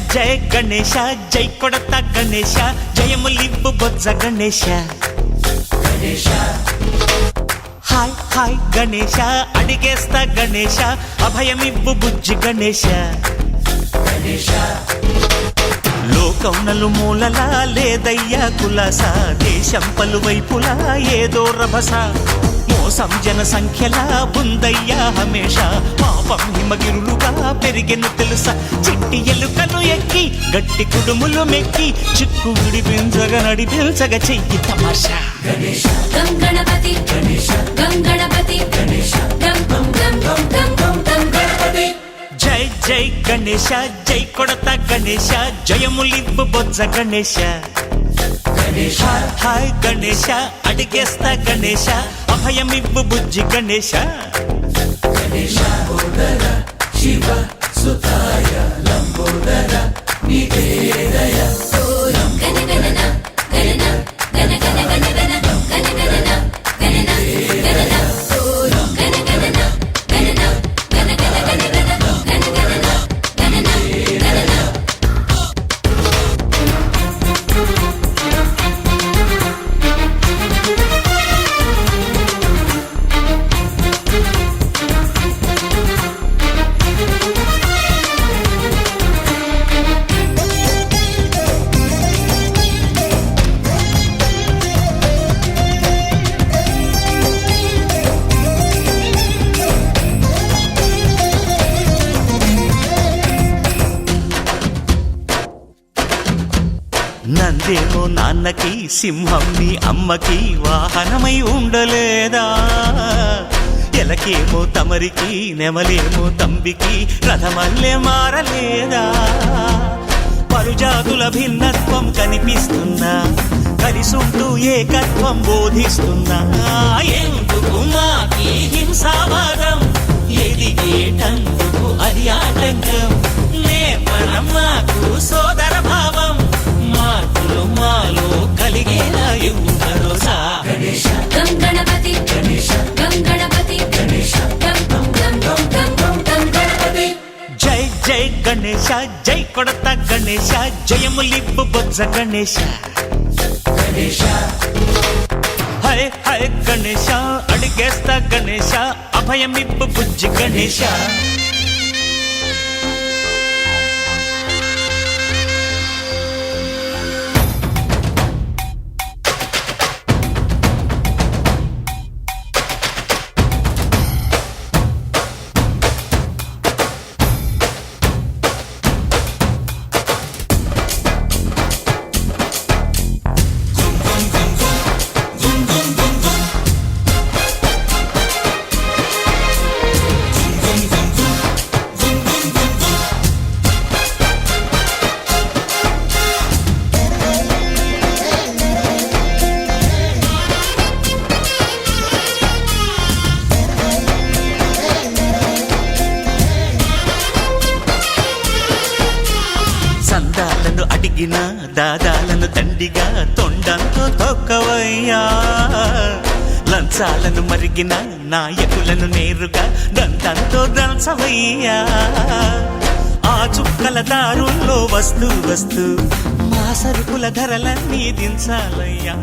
జయ గణేశ జై కొడత గణేశ జయములివ్వు బొజ్జ Ganesha hi hi Ganesha అడిగేస్తా Ganesha అభయమివ్వు బుజ్జి గణేశ లోకం నలుమూలలా లేదయ్యా కులాస దేశం పలువైపులా ఏదో రభస మోసం జన సంఖ్యలా ఉందయ్యా హమేష పాపం హిమగిరులుగా పెరిగెను తెలుసా చిట్టి ఎలుకను ఎక్కి గట్టి కుడుములు మెక్కి చిక్కు విడిపించగా నడిపించగా చెయ్యి తమాషా గం గణపతి గం గణపతి గం గం గం గం గం గం గణపతి జై జై గణేశ జై కొడత గణేశ జయములివ్వు బొజ్జ గణేశ హాయ్ గణేశ అడిగేస్తా గణేశ అభయమివ్వు బుజ్జి గణేశ శివ సుతాయ లంబోదర నివేదయ గణ గణన గణన గణ గణ గణ గణ గణ గణన గణన గణన గణ గణన గణన గణ గణ గణ గణ గణ గణన గణన గణన నందేమో నాన్నకి సింహం నీ అమ్మకి వాహనమై ఉండలేదా ఎలకేమో తమరికి నెమలేమో తంబికి రథమల్లే మారలేదా పలుజాతుల భిన్నత్వం కనిపిస్తున్నా కలిసుంటూ ఏకత్వం బోధిస్తున్నా ఎందుకు మాకి హింసావాదం ఎదిగేటందుకు అది ఆటంకం నేపరం మాకు సోదర భావం మార్పులు మాలో కలిగేలా భరోసా గం గణపతి గం గణపతి గం గం గం గం గం గం గణపతి జై జై గణేశ జై కొడత గణేశ జయములివ్వు బొజ్జ గణేశ హై హై గణేశ అడిగేస్తా గణేశ అభయమివ్వు బుజ్జి గణేశ సందాలను అడిగిన దాదాలను దండిగా తొండంతో తొక్కవయ్యా లంచాలను మరిగిన నాయకులను నేరుగా దంతంతో దంచవయ్యా ఆ చుక్కల దారుల్లో వస్తూ వస్తూ మా సరుకుల ధరలన్నీ దించాలయ్యా